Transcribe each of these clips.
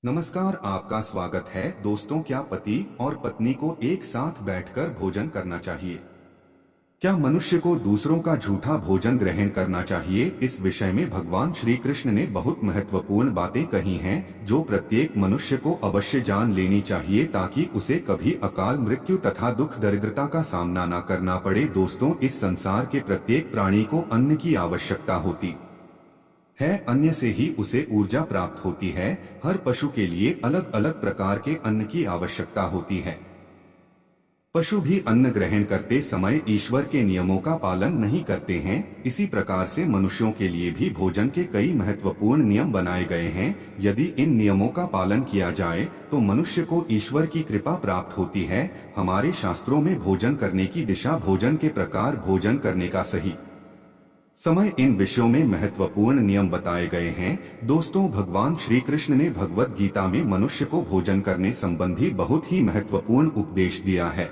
नमस्कार, आपका स्वागत है। दोस्तों, क्या पति और पत्नी को एक साथ बैठकर भोजन करना चाहिए? क्या मनुष्य को दूसरों का झूठा भोजन ग्रहण करना चाहिए? इस विषय में भगवान श्री कृष्ण ने बहुत महत्वपूर्ण बातें कही हैं, जो प्रत्येक मनुष्य को अवश्य जान लेनी चाहिए ताकि उसे कभी अकाल मृत्यु तथा दुख दरिद्रता का सामना न करना पड़े। दोस्तों, इस संसार के प्रत्येक प्राणी को अन्न की आवश्यकता होती है। अन्न से ही उसे ऊर्जा प्राप्त होती है। हर पशु के लिए अलग अलग प्रकार के अन्न की आवश्यकता होती है। पशु भी अन्न ग्रहण करते समय ईश्वर के नियमों का पालन नहीं करते हैं। इसी प्रकार से मनुष्यों के लिए भी भोजन के कई महत्वपूर्ण नियम बनाए गए हैं। यदि इन नियमों का पालन किया जाए तो मनुष्य को ईश्वर की कृपा प्राप्त होती है। हमारे शास्त्रों में भोजन करने की दिशा, भोजन के प्रकार, भोजन करने का सही समय, इन विषयों में महत्वपूर्ण नियम बताए गए हैं। दोस्तों, भगवान श्री कृष्ण ने भगवत गीता में मनुष्य को भोजन करने संबंधी बहुत ही महत्वपूर्ण उपदेश दिया है।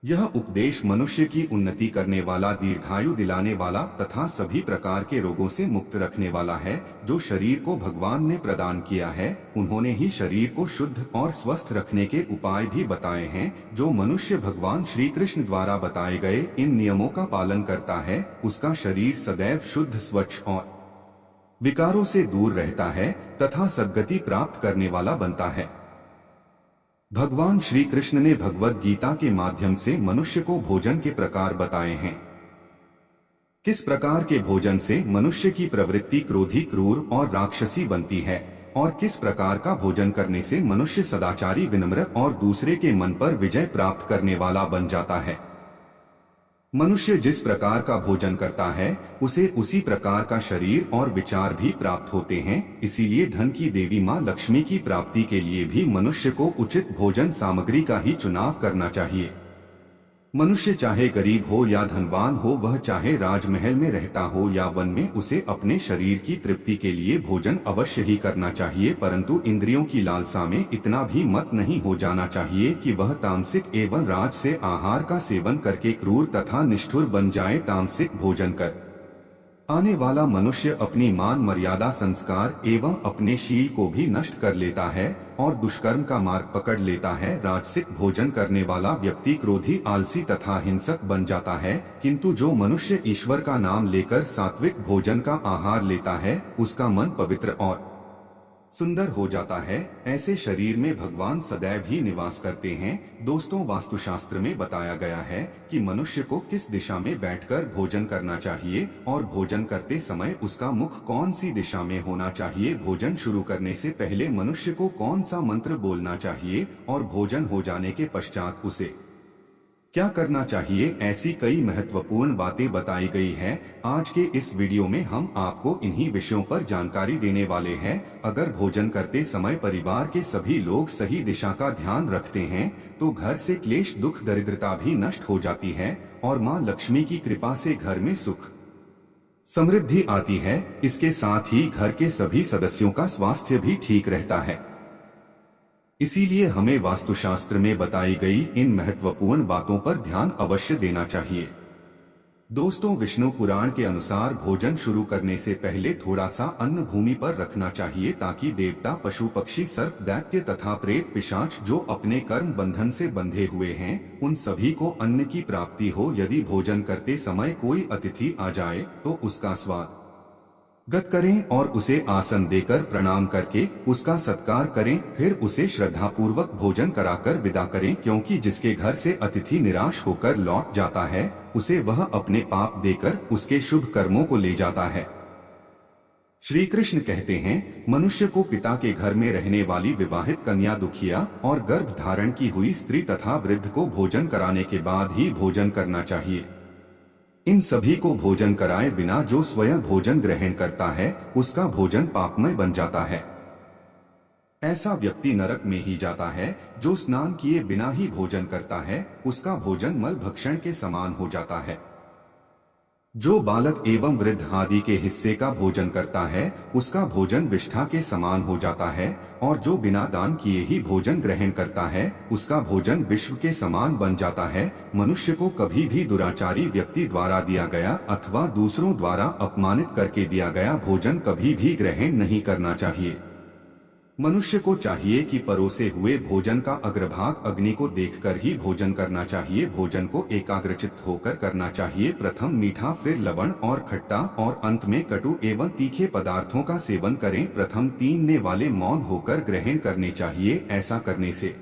यह उपदेश मनुष्य की उन्नति करने वाला, दीर्घायु दिलाने वाला तथा सभी प्रकार के रोगों से मुक्त रखने वाला है। जो शरीर को भगवान ने प्रदान किया है, उन्होंने ही शरीर को शुद्ध और स्वस्थ रखने के उपाय भी बताए हैं। जो मनुष्य भगवान श्री कृष्ण द्वारा बताए गए इन नियमों का पालन करता है, उसका शरीर सदैव शुद्ध, स्वच्छ और विकारों से दूर रहता है तथा सद्गति प्राप्त करने वाला बनता है। भगवान श्री कृष्ण ने भगवत गीता के माध्यम से मनुष्य को भोजन के प्रकार बताए हैं। किस प्रकार के भोजन से मनुष्य की प्रवृत्ति क्रोधी, क्रूर और राक्षसी बनती है, और किस प्रकार का भोजन करने से मनुष्य सदाचारी, विनम्र और दूसरे के मन पर विजय प्राप्त करने वाला बन जाता है। मनुष्य जिस प्रकार का भोजन करता है, उसे उसी प्रकार का शरीर और विचार भी प्राप्त होते हैं। इसीलिए धन की देवी माँ लक्ष्मी की प्राप्ति के लिए भी मनुष्य को उचित भोजन सामग्री का ही चुनाव करना चाहिए। मनुष्य चाहे गरीब हो या धनवान हो, वह चाहे राजमहल में रहता हो या वन में, उसे अपने शरीर की तृप्ति के लिए भोजन अवश्य ही करना चाहिए। परंतु इंद्रियों की लालसा में इतना भी मत नहीं हो जाना चाहिए कि वह तामसिक एवं राज से आहार का सेवन करके क्रूर तथा निष्ठुर बन जाए। तामसिक भोजन कर आने वाला मनुष्य अपनी मान मर्यादा, संस्कार एवं अपने शील को भी नष्ट कर लेता है और दुष्कर्म का मार्ग पकड़ लेता है। राजसिक भोजन करने वाला व्यक्ति क्रोधी, आलसी तथा हिंसक बन जाता है। किंतु जो मनुष्य ईश्वर का नाम लेकर सात्विक भोजन का आहार लेता है, उसका मन पवित्र और सुंदर हो जाता है। ऐसे शरीर में भगवान सदैव ही निवास करते हैं। दोस्तों, वास्तुशास्त्र में बताया गया है कि मनुष्य को किस दिशा में बैठकर भोजन करना चाहिए और भोजन करते समय उसका मुख कौन सी दिशा में होना चाहिए। भोजन शुरू करने से पहले मनुष्य को कौन सा मंत्र बोलना चाहिए और भोजन हो जाने के पश्चात उसे क्या करना चाहिए, ऐसी कई महत्वपूर्ण बातें बताई गई है। आज के इस वीडियो में हम आपको इन्हीं विषयों पर जानकारी देने वाले हैं। अगर भोजन करते समय परिवार के सभी लोग सही दिशा का ध्यान रखते हैं तो घर से क्लेश, दुख, दरिद्रता भी नष्ट हो जाती है और माँ लक्ष्मी की कृपा से घर में सुख, समृद्धि आती है। इसके साथ ही घर के सभी सदस्यों का स्वास्थ्य भी ठीक रहता है। इसीलिए हमें वास्तुशास्त्र में बताई गई इन महत्वपूर्ण बातों पर ध्यान अवश्य देना चाहिए। दोस्तों, विष्णु पुराण के अनुसार भोजन शुरू करने से पहले थोड़ा सा अन्न भूमि पर रखना चाहिए ताकि देवता, पशु, पक्षी, सर्प, दैत्य तथा प्रेत, पिशाच जो अपने कर्म बंधन से बंधे हुए हैं, उन सभी को अन्न की प्राप्ति हो। यदि भोजन करते समय कोई अतिथि आ जाए तो उसका स्वागत करें और उसे आसन देकर प्रणाम करके उसका सत्कार करें। फिर उसे श्रद्धा पूर्वक भोजन कराकर विदा करें, क्योंकि जिसके घर से अतिथि निराश होकर लौट जाता है, उसे वह अपने पाप देकर उसके शुभ कर्मों को ले जाता है। श्री कृष्ण कहते हैं, मनुष्य को पिता के घर में रहने वाली विवाहित कन्या, दुखिया और गर्भ धारण की हुई स्त्री तथा वृद्ध को भोजन कराने के बाद ही भोजन करना चाहिए। इन सभी को भोजन कराए बिना जो स्वयं भोजन ग्रहण करता है, उसका भोजन पापमय बन जाता है। ऐसा व्यक्ति नरक में ही जाता है। जो स्नान किए बिना ही भोजन करता है, उसका भोजन मल भक्षण के समान हो जाता है। जो बालक एवं वृद्ध आदि के हिस्से का भोजन करता है, उसका भोजन विष्ठा के समान हो जाता है। और जो बिना दान किए ही भोजन ग्रहण करता है, उसका भोजन विश्व के समान बन जाता है। मनुष्य को कभी भी दुराचारी व्यक्ति द्वारा दिया गया अथवा दूसरों द्वारा अपमानित करके दिया गया भोजन कभी भी ग्रहण नहीं करना चाहिए। मनुष्य को चाहिए कि परोसे हुए भोजन का अग्रभाग अग्नि को देखकर ही भोजन करना चाहिए। भोजन को एकाग्रचित्त होकर करना चाहिए। प्रथम मीठा, फिर लवण और खट्टा और अंत में कटु एवं तीखे पदार्थों का सेवन करें। प्रथम तीनने वाले मौन होकर ग्रहण करने चाहिए। ऐसा करने से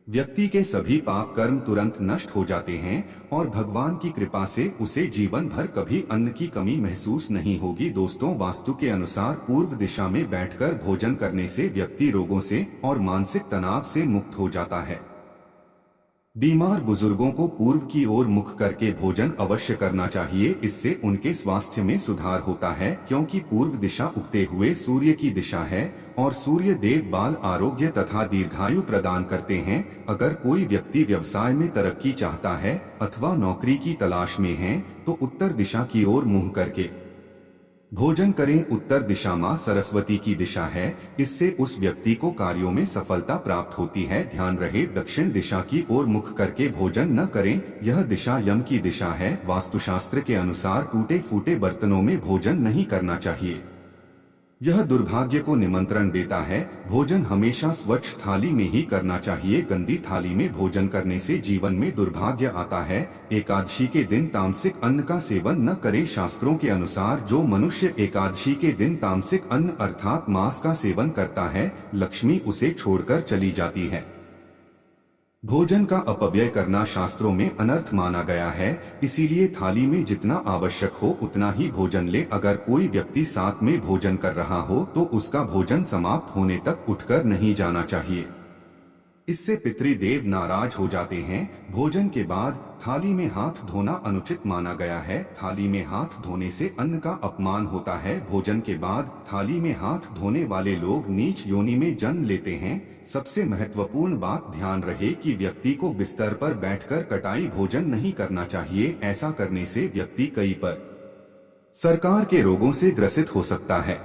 व्यक्ति के सभी पाप कर्म तुरंत नष्ट हो जाते हैं और भगवान की कृपा से उसे जीवन भर कभी अन्न की कमी महसूस नहीं होगी। दोस्तों, वास्तु के अनुसार पूर्व दिशा में बैठकर भोजन करने से व्यक्ति रोगों से और मानसिक तनाव से मुक्त हो जाता है। बीमार बुजुर्गों को पूर्व की ओर मुख करके भोजन अवश्य करना चाहिए। इससे उनके स्वास्थ्य में सुधार होता है, क्योंकि पूर्व दिशा उगते हुए सूर्य की दिशा है और सूर्य देव बाल आरोग्य तथा दीर्घायु प्रदान करते हैं। अगर कोई व्यक्ति व्यवसाय में तरक्की चाहता है अथवा नौकरी की तलाश में है तो उत्तर दिशा की ओर मुंह करके भोजन करें। उत्तर दिशा मां सरस्वती की दिशा है। इससे उस व्यक्ति को कार्यों में सफलता प्राप्त होती है। ध्यान रहे, दक्षिण दिशा की ओर मुख करके भोजन न करें। यह दिशा यम की दिशा है। वास्तुशास्त्र के अनुसार टूटे फूटे बर्तनों में भोजन नहीं करना चाहिए। यह दुर्भाग्य को निमंत्रण देता है। भोजन हमेशा स्वच्छ थाली में ही करना चाहिए। गंदी थाली में भोजन करने से जीवन में दुर्भाग्य आता है। एकादशी के दिन तामसिक अन्न का सेवन न करें। शास्त्रों के अनुसार जो मनुष्य एकादशी के दिन तामसिक अन्न अर्थात मांस का सेवन करता है, लक्ष्मी उसे छोड़कर चली जाती है। भोजन का अपव्यय करना शास्त्रों में अनर्थ माना गया है। इसीलिए थाली में जितना आवश्यक हो उतना ही भोजन ले। अगर कोई व्यक्ति साथ में भोजन कर रहा हो तो उसका भोजन समाप्त होने तक उठकर नहीं जाना चाहिए। इससे पितृदेव नाराज हो जाते हैं। भोजन के बाद थाली में हाथ धोना अनुचित माना गया है। थाली में हाथ धोने से अन्न का अपमान होता है। भोजन के बाद थाली में हाथ धोने वाले लोग नीच योनि में जन्म लेते हैं। सबसे महत्वपूर्ण बात, ध्यान रहे कि व्यक्ति को बिस्तर पर बैठकर कटाई भोजन नहीं करना चाहिए। ऐसा करने से व्यक्ति कई प्रकार के रोगों से ग्रसित हो सकता है।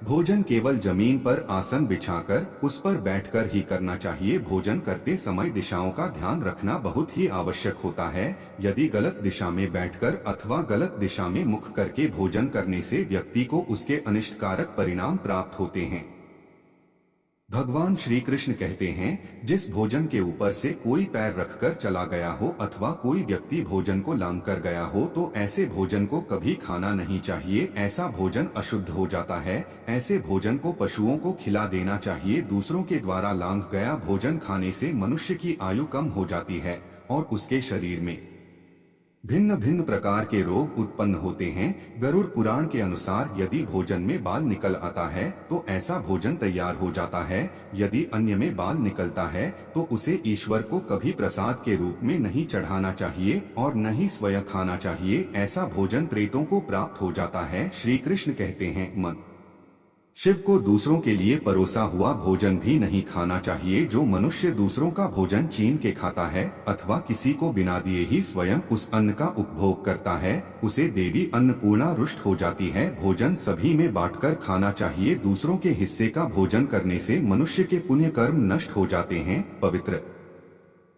भोजन केवल जमीन पर आसन बिछाकर उस पर बैठकर ही करना चाहिए। भोजन करते समय दिशाओं का ध्यान रखना बहुत ही आवश्यक होता है। यदि गलत दिशा में बैठकर अथवा गलत दिशा में मुख करके भोजन करने से व्यक्ति को उसके अनिष्टकारक परिणाम प्राप्त होते हैं। भगवान श्री कृष्ण कहते हैं, जिस भोजन के ऊपर से कोई पैर रखकर चला गया हो अथवा कोई व्यक्ति भोजन को लांघ कर गया हो तो ऐसे भोजन को कभी खाना नहीं चाहिए। ऐसा भोजन अशुद्ध हो जाता है। ऐसे भोजन को पशुओं को खिला देना चाहिए। दूसरों के द्वारा लांघ गया भोजन खाने से मनुष्य की आयु कम हो जाती है और उसके शरीर में भिन्न भिन्न प्रकार के रोग उत्पन्न होते हैं। गरुड़ पुराण के अनुसार यदि भोजन में बाल निकल आता है तो ऐसा भोजन तैयार हो जाता है। यदि अन्न में बाल निकलता है तो उसे ईश्वर को कभी प्रसाद के रूप में नहीं चढ़ाना चाहिए और न ही स्वयं खाना चाहिए। ऐसा भोजन प्रेतों को प्राप्त हो जाता है। श्री कृष्ण कहते हैं, मन शिव को दूसरों के लिए परोसा हुआ भोजन भी नहीं खाना चाहिए। जो मनुष्य दूसरों का भोजन छीन के खाता है अथवा किसी को बिना दिए ही स्वयं उस अन्न का उपभोग करता है, उसे देवी अन्नपूर्णा रुष्ट हो जाती है। भोजन सभी में बांटकर खाना चाहिए। दूसरों के हिस्से का भोजन करने से मनुष्य के पुण्य कर्म नष्ट हो जाते हैं। पवित्र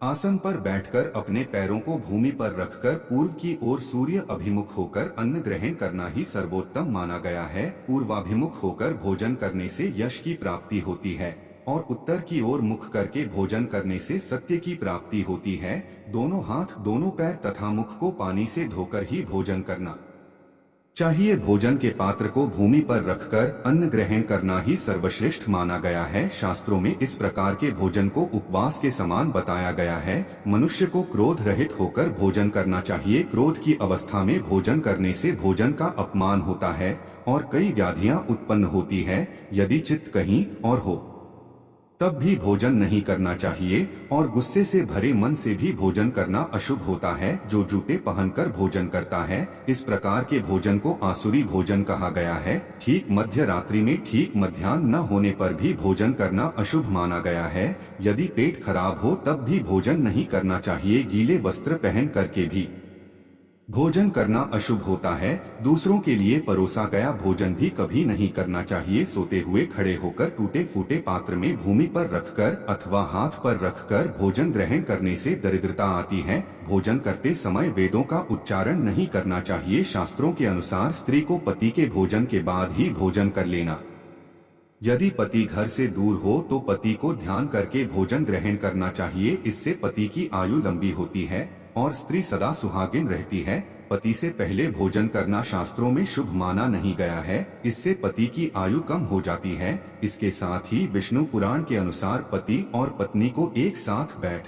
आसन पर बैठकर अपने पैरों को भूमि पर रखकर पूर्व की ओर सूर्य अभिमुख होकर अन्न ग्रहण करना ही सर्वोत्तम माना गया है। पूर्वाभिमुख होकर भोजन करने से यश की प्राप्ति होती है और उत्तर की ओर मुख करके भोजन करने से सत्य की प्राप्ति होती है। दोनों हाथ, दोनों पैर तथा मुख को पानी से धोकर ही भोजन करना चाहिए। भोजन के पात्र को भूमि पर रखकर अन्न ग्रहण करना ही सर्वश्रेष्ठ माना गया है। शास्त्रों में इस प्रकार के भोजन को उपवास के समान बताया गया है। मनुष्य को क्रोध रहित होकर भोजन करना चाहिए। क्रोध की अवस्था में भोजन करने से भोजन का अपमान होता है और कई व्याधियां उत्पन्न होती है। यदि चित्त कहीं और हो तब भी भोजन नहीं करना चाहिए और गुस्से से भरे मन से भी भोजन करना अशुभ होता है। जो जूते पहनकर भोजन करता है, इस प्रकार के भोजन को आसुरी भोजन कहा गया है। ठीक मध्य रात्रि में ठीक मध्याह्न न होने पर भी भोजन करना अशुभ माना गया है। यदि पेट खराब हो तब भी भोजन नहीं करना चाहिए। गीले वस्त्र पहन करके भी भोजन करना अशुभ होता है। दूसरों के लिए परोसा गया भोजन भी कभी नहीं करना चाहिए। सोते हुए खड़े होकर टूटे फूटे पात्र में भूमि पर रखकर अथवा हाथ पर रखकर भोजन ग्रहण करने से दरिद्रता आती है। भोजन करते समय वेदों का उच्चारण नहीं करना चाहिए। शास्त्रों के अनुसार स्त्री को पति के भोजन के बाद ही भोजन कर लेना यदि पति घर से दूर हो तो पति को ध्यान करके भोजन ग्रहण करना चाहिए। इससे पति की आयु लंबी होती है और स्त्री सदा सुहागिन रहती है। पति से पहले भोजन करना शास्त्रों में शुभ माना नहीं गया है। इससे पति की आयु कम हो जाती है। इसके साथ ही विष्णु पुराण के अनुसार पति और पत्नी को एक साथ बैठ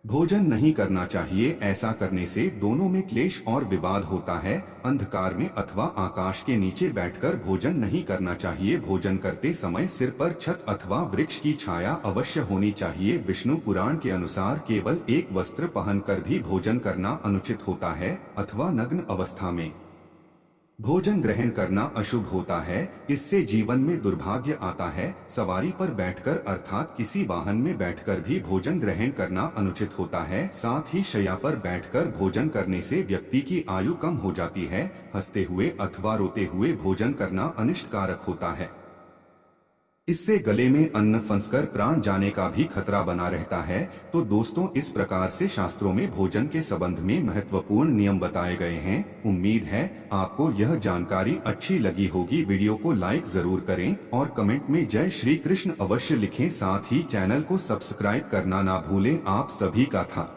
भोजन नहीं करना चाहिए। ऐसा करने से दोनों में क्लेश और विवाद होता है। अंधकार में अथवा आकाश के नीचे बैठकर भोजन नहीं करना चाहिए। भोजन करते समय सिर पर छत अथवा वृक्ष की छाया अवश्य होनी चाहिए। विष्णु पुराण के अनुसार केवल एक वस्त्र पहनकर भी भोजन करना अनुचित होता है अथवा नग्न अवस्था में भोजन ग्रहण करना अशुभ होता है। इससे जीवन में दुर्भाग्य आता है। सवारी पर बैठकर अर्थात किसी वाहन में बैठकर भी भोजन ग्रहण करना अनुचित होता है। साथ ही शैया पर बैठकर भोजन करने से व्यक्ति की आयु कम हो जाती है। हंसते हुए अथवा रोते हुए भोजन करना अनिष्टकारक होता है। इससे गले में अन्न फंसकर प्राण जाने का भी खतरा बना रहता है। तो दोस्तों, इस प्रकार से शास्त्रों में भोजन के संबंध में महत्वपूर्ण नियम बताए गए हैं। उम्मीद है आपको यह जानकारी अच्छी लगी होगी। वीडियो को लाइक जरूर करें और कमेंट में जय श्री कृष्ण अवश्य लिखें। साथ ही चैनल को सब्सक्राइब करना ना भूलें। आप सभी का था।